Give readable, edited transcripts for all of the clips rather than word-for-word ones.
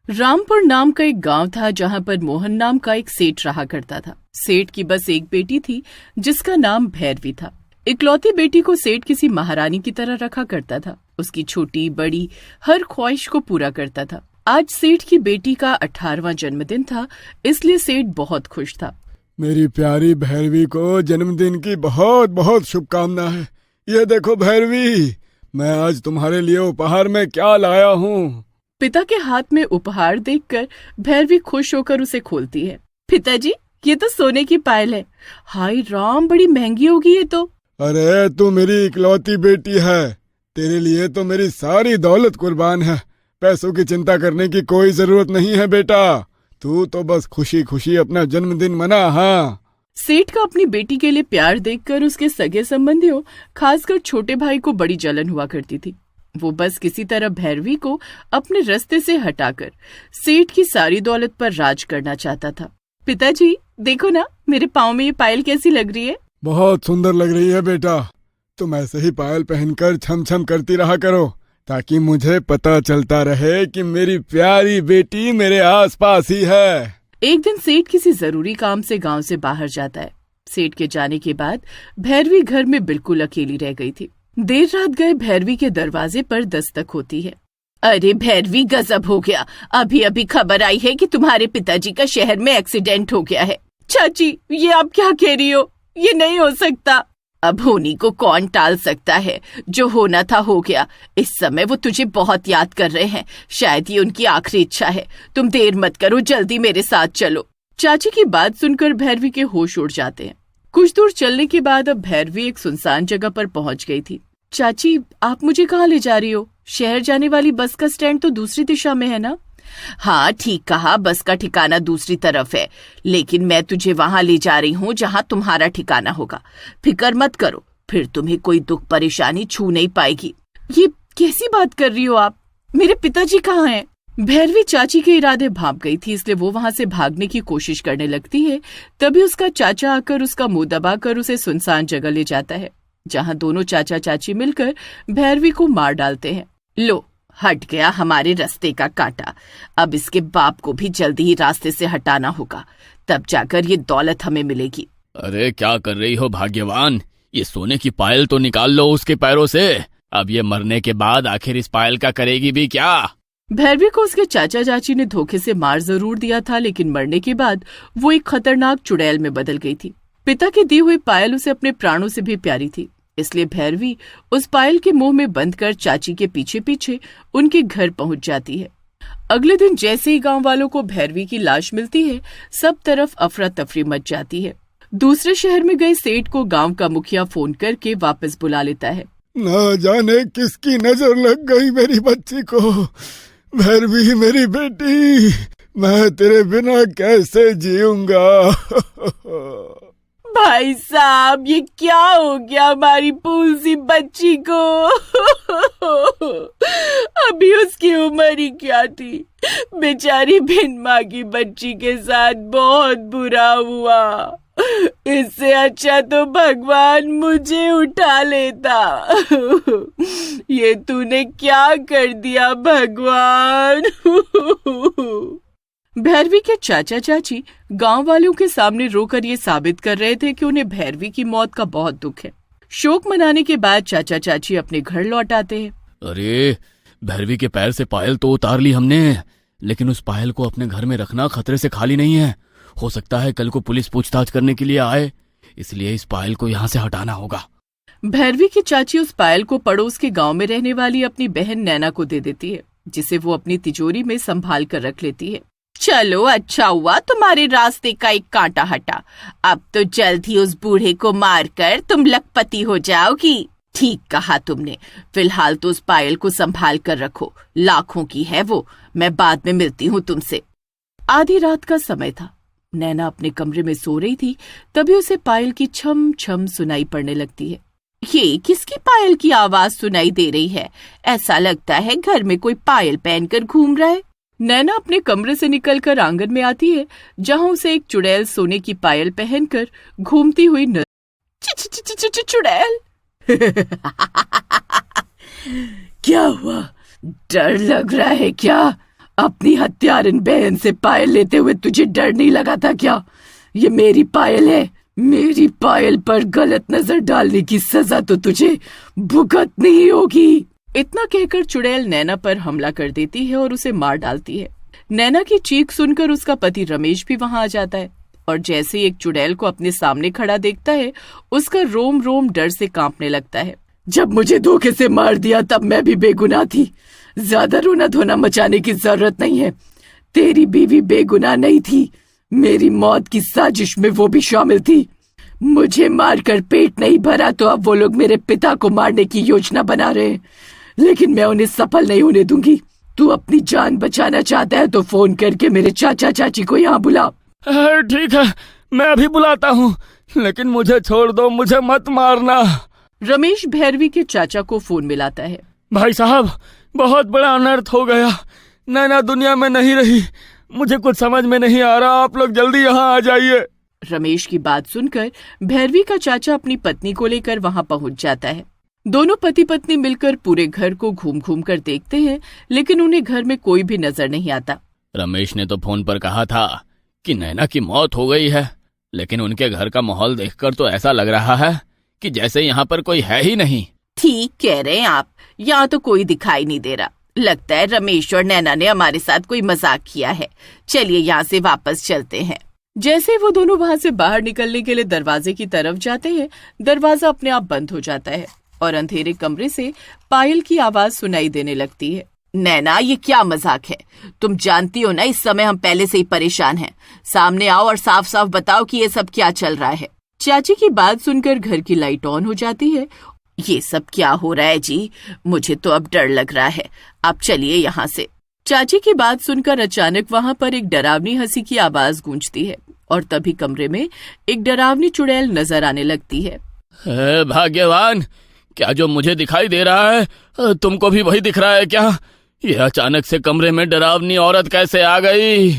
रामपुर नाम का एक गांव था जहां पर मोहन नाम का एक सेठ रहा करता था। सेठ की बस एक बेटी थी जिसका नाम भैरवी था। इकलौती बेटी को सेठ किसी महारानी की तरह रखा करता था। उसकी छोटी बड़ी हर ख्वाहिश को पूरा करता था। आज सेठ की बेटी का 18वां जन्मदिन था, इसलिए सेठ बहुत खुश था। मेरी प्यारी भैरवी को जन्मदिन की बहुत बहुत शुभकामना है। ये देखो भैरवी, मैं आज तुम्हारे लिए उपहार में क्या लाया हूँ। पिता के हाथ में उपहार देखकर भैरवी खुश होकर उसे खोलती है। पिताजी, ये तो सोने की पायल है। हाय राम, बड़ी महंगी होगी ये तो। अरे तू मेरी इकलौती बेटी है, तेरे लिए तो मेरी सारी दौलत कुर्बान है। पैसों की चिंता करने की कोई जरूरत नहीं है बेटा, तू तो बस खुशी खुशी अपना जन्मदिन मना। हाँ। सेठ का अपनी बेटी के लिए प्यार देखकर उसके सगे संबंधियों, खासकर छोटे भाई को बड़ी जलन हुआ करती थी। वो बस किसी तरह भैरवी को अपने रास्ते से हटाकर सेठ की सारी दौलत पर राज करना चाहता था। पिताजी देखो ना, मेरे पाँव में ये पायल कैसी लग रही है। बहुत सुंदर लग रही है बेटा, तुम ऐसे ही पायल पहनकर छम छम करती रहा करो ताकि मुझे पता चलता रहे कि मेरी प्यारी बेटी मेरे आसपास ही है। एक दिन सेठ किसी जरूरी काम से गांव से बाहर जाता है। सेठ के जाने के बाद भैरवी घर में बिल्कुल अकेली रह गई थी। देर रात गए भैरवी के दरवाजे पर दस्तक होती है। अरे भैरवी, गजब हो गया, अभी अभी खबर आई है कि तुम्हारे पिताजी का शहर में एक्सीडेंट हो गया है। चाची, ये आप क्या कह रही हो? ये नहीं हो सकता। अब होनी को कौन टाल सकता है, जो होना था हो गया। इस समय वो तुझे बहुत याद कर रहे हैं, शायद ये उनकी आखिरी इच्छा है। तुम देर मत करो, जल्दी मेरे साथ चलो। चाची की बात सुनकर भैरवी के होश उड़ जाते हैं। कुछ दूर चलने के बाद अब भैरवी एक सुनसान जगह पर पहुंच गई थी। चाची, आप मुझे कहाँ ले जा रही हो? शहर जाने वाली बस का स्टैंड तो दूसरी दिशा में है ना? हाँ ठीक कहा, बस का ठिकाना दूसरी तरफ है, लेकिन मैं तुझे वहां ले जा रही हूँ जहाँ तुम्हारा ठिकाना होगा। फिक्र मत करो, फिर तुम्हें कोई दुख परेशानी छू नहीं पाएगी। ये कैसी बात कर रही हो आप? मेरे पिताजी कहाँ हैं? भैरवी चाची के इरादे भाप गई थी, इसलिए वो वहां से भागने की कोशिश करने लगती है। तभी उसका चाचा आकर उसका मुंह दबाकर उसे सुनसान जगह ले जाता है, जहाँ दोनों चाचा चाची मिलकर भैरवी को मार डालते हैं। लो, हट गया हमारे रास्ते का कांटा। अब इसके बाप को भी जल्दी ही रास्ते से हटाना होगा, तब जाकर ये दौलत हमें मिलेगी। अरे क्या कर रही हो भाग्यवान, ये सोने की पायल तो निकाल लो उसके पैरों से। अब ये मरने के बाद आखिर इस पायल का करेगी भी क्या? भैरवी को उसके चाचा चाची ने धोखे से मार जरूर दिया था, लेकिन मरने के बाद वो एक खतरनाक चुड़ैल में बदल गई थी। पिता की दी हुई पायल उसे अपने प्राणों से भी प्यारी थी, इसलिए भैरवी उस पायल के मुंह में बंद कर चाची के पीछे पीछे उनके घर पहुंच जाती है। अगले दिन जैसे ही गांव वालों को भैरवी की लाश मिलती है, सब तरफ अफरा तफरी मच जाती है। दूसरे शहर में गए सेठ को गांव का मुखिया फोन करके वापस बुला लेता है। न जाने किसकी नजर लग गई मेरी बच्ची को। भैरवी मेरी बेटी, मैं तेरे बिना कैसे जीऊंगा। भाई साहब, ये क्या हो गया हमारी फूल सी बच्ची को? अभी उसकी उम्र ही क्या थी। बेचारी बिन माँ की बच्ची के साथ बहुत बुरा हुआ। इससे अच्छा तो भगवान मुझे उठा लेता। ये तूने क्या कर दिया भगवान? भैरवी के चाचा चाची गांव वालों के सामने रोकर ये साबित कर रहे थे कि उन्हें भैरवी की मौत का बहुत दुख है। शोक मनाने के बाद चाचा चाची अपने घर लौट आते हैं। अरे भैरवी के पैर से पायल तो उतार ली हमने, लेकिन उस पायल को अपने घर में रखना खतरे से खाली नहीं है। हो सकता है कल को पुलिस पूछताछ करने के लिए आए, इसलिए इस पायल को यहाँ से हटाना होगा। भैरवी की चाची उस पायल को पड़ोस के गांव में रहने वाली अपनी बहन नैना को दे देती है, जिसे वो अपनी तिजोरी में संभाल कर रख लेती है। चलो, अच्छा हुआ तुम्हारे रास्ते का एक कांटा हटा। अब तो जल्द ही उस बूढ़े को मारकर तुम लखपति हो जाओगी। ठीक कहा तुमने। फिलहाल तो उस पायल को संभाल कर रखो, लाखों की है वो। मैं बाद में मिलती हूँ तुमसे। आधी रात का समय था। नैना अपने कमरे में सो रही थी, तभी उसे पायल की छम छम सुनाई पड़ने लगती है। ये किसकी पायल की आवाज सुनाई दे रही है? ऐसा लगता है घर में कोई पायल पहनकर घूम रहा है। नैना अपने कमरे से निकलकर आंगन में आती है, जहां उसे एक चुड़ैल सोने की पायल पहनकर घूमती हुई चुड़ैल। क्या हुआ? डर लग रहा है क्या? अपनी हत्यारन बहन से पायल लेते हुए तुझे डर नहीं लगा था क्या? ये मेरी पायल है, मेरी पायल पर गलत नजर डालने की सजा तो तुझे भुगतनी ही होगी। इतना कहकर चुड़ैल नैना पर हमला कर देती है और उसे मार डालती है। नैना की चीख सुनकर उसका पति रमेश भी वहां आ जाता है और जैसे ही एक चुड़ैल को अपने सामने खड़ा देखता है, उसका रोम रोम डर से कांपने लगता है। जब मुझे धोखे से मार दिया तब मैं भी बेगुनाह थी। ज्यादा रोना धोना मचाने की जरूरत नहीं है। तेरी बीवी बेगुनाह नहीं थी, मेरी मौत की साजिश में वो भी शामिल थी। मुझे मारकर पेट नहीं भरा तो अब वो लोग मेरे पिता को मारने की योजना बना रहे हैं, लेकिन मैं उन्हें सफल नहीं होने दूंगी। तू अपनी जान बचाना चाहता है तो फोन करके मेरे चाचा चाची को यहाँ बुला। ठीक है, मैं अभी बुलाता हूँ, लेकिन मुझे छोड़ दो, मुझे मत मारना। रमेश भैरवी के चाचा को फोन मिलाता है। भाई साहब, बहुत बड़ा अनर्थ हो गया। नैना दुनिया में नहीं रही, मुझे कुछ समझ में नहीं आ रहा। आप लोग जल्दी यहाँ आ जाइए। रमेश की बात सुनकर भैरवी का चाचा अपनी पत्नी को लेकर वहां पहुंच जाता है। दोनों पति पत्नी मिलकर पूरे घर को घूम घूम कर देखते हैं, लेकिन उन्हें घर में कोई भी नजर नहीं आता। रमेश ने तो फोन पर कहा था कि नैना की मौत हो गई है, लेकिन उनके घर का माहौल देखकर तो ऐसा लग रहा है कि जैसे यहाँ पर कोई है ही नहीं। ठीक कह रहे हैं आप, यहाँ तो कोई दिखाई नहीं दे रहा। लगता है रमेश और नैना ने हमारे साथ कोई मजाक किया है। चलिए यहाँ से वापस चलते हैं। जैसे वो दोनों वहां से बाहर निकलने के लिए दरवाजे की तरफ जाते हैं, दरवाजा अपने आप बंद हो जाता है और अंधेरे कमरे से पायल की आवाज सुनाई देने लगती है। नैना, ये क्या मजाक है? तुम जानती हो ना इस समय हम पहले से ही परेशान हैं। सामने आओ और साफ साफ बताओ कि ये सब क्या चल रहा है। चाची की बात सुनकर घर की लाइट ऑन हो जाती है। ये सब क्या हो रहा है जी? मुझे तो अब डर लग रहा है। आप चलिए यहाँ से। चाची की बात सुनकर अचानक वहाँ पर एक डरावनी हंसी की आवाज गूंजती है और तभी कमरे में एक डरावनी चुड़ैल नजर आने लगती है। भाग्यवान, क्या जो मुझे दिखाई दे रहा है तुमको भी वही दिख रहा है क्या? ये अचानक से कमरे में डरावनी औरत कैसे आ गई?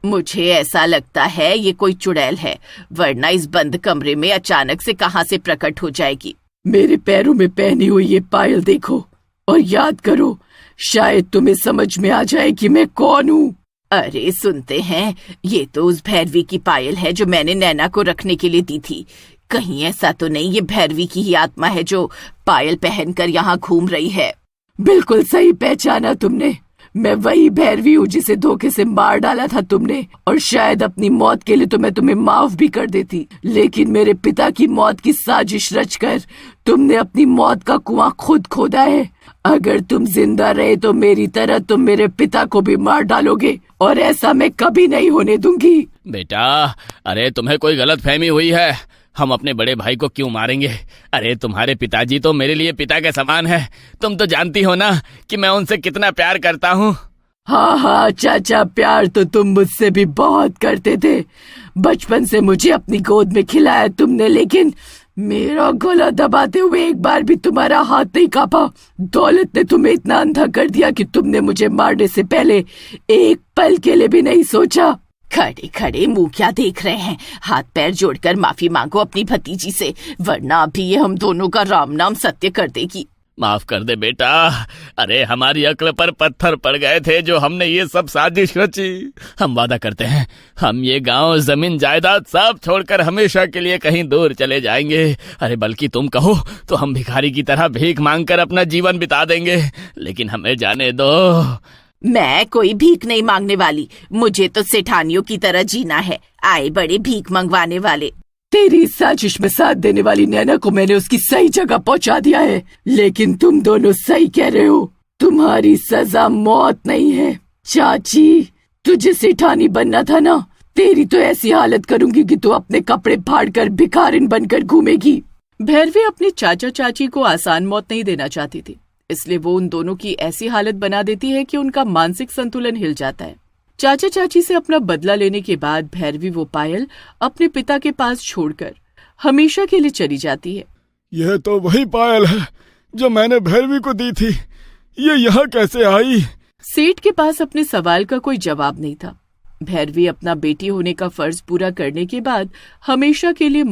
मुझे ऐसा लगता है ये कोई चुड़ैल है, वरना इस बंद कमरे में अचानक से कहाँ से प्रकट हो जाएगी। मेरे पैरों में पहनी हुई ये पायल देखो और याद करो, शायद तुम्हें समझ में आ जाए कि मैं कौन हूँ। अरे सुनते हैं, ये तो उस भैरवी की पायल है जो मैंने नैना को रखने के लिए दी थी। कहीं ऐसा तो नहीं ये भैरवी की ही आत्मा है जो पायल पहनकर यहाँ घूम रही है? बिल्कुल सही पहचाना तुमने। मैं वही भैरवी हूँ जिसे धोखे से मार डाला था तुमने, और शायद अपनी मौत के लिए तो मैं तुम्हें माफ भी कर देती, लेकिन मेरे पिता की मौत की साजिश रचकर तुमने अपनी मौत का कुआं खुद खोदा है। अगर तुम जिंदा रहे तो मेरी तरह तुम मेरे पिता को भी मार डालोगे, और ऐसा मैं कभी नहीं होने दूंगी। बेटा, अरे तुम्हें कोई गलत फहमी हुई है। हम अपने बड़े भाई को क्यों मारेंगे? अरे तुम्हारे पिताजी तो मेरे लिए पिता के समान है। तुम तो जानती हो ना कि मैं उनसे कितना प्यार करता हूँ। हाँ हाँ चाचा, प्यार तो तुम मुझसे भी बहुत करते थे। बचपन से मुझे अपनी गोद में खिलाया तुमने, लेकिन मेरा गला दबाते हुए एक बार भी तुम्हारा हाथ नहीं कांपा। दौलत ने तुम्हें इतना अंधा कर दिया कि तुमने मुझे मारने से पहले एक पल के लिए भी नहीं सोचा। खड़े खड़े मुंह क्या देख रहे हैं? हाथ पैर जोड़कर माफी मांगो अपनी भतीजी से, वरना अभी ये हम दोनों का राम नाम सत्य कर देगी। माफ कर दे बेटा। अरे हमारी अक्ल पर पत्थर पड़ गए थे जो हमने ये सब साजिश रची। हम वादा करते हैं, हम ये गांव, जमीन, जायदाद सब छोड़कर हमेशा के लिए कहीं दूर चले जाएंगे। अरे बल्कि तुम कहो तो हम भिखारी की तरह भीख मांगकर अपना जीवन बिता देंगे, लेकिन हमें जाने दो। मैं कोई भीख नहीं मांगने वाली। मुझे तो सेठानियों की तरह जीना है, आए बड़े भीख मंगवाने वाले। तेरी साजिश में साथ देने वाली नैना को मैंने उसकी सही जगह पहुंचा दिया है, लेकिन तुम दोनों सही कह रहे हो। तुम्हारी सजा मौत नहीं है। चाची, तुझे सेठानी बनना था ना? तेरी तो ऐसी हालत करूंगी कि तू अपने कपड़े फाड़कर भिखारिन बनकर घूमेगी। भैरवी अपने चाचा चाची को आसान मौत नहीं देना चाहती थी, इसलिए वो उन दोनों की ऐसी हालत बना देती है कि उनका मानसिक संतुलन हिल जाता है। चाचा चाची से अपना बदला लेने के बाद भैरवी वो पायल अपने पिता के पास छोड़कर हमेशा के लिए चली जाती है। यह तो वही पायल है जो मैंने भैरवी को दी थी। ये यहाँ कैसे आई? सेठ के पास अपने सवाल का कोई जवाब नहीं था। भैरवी अपना बेटी होने का फर्ज पूरा करने के बाद हमेशा के लिए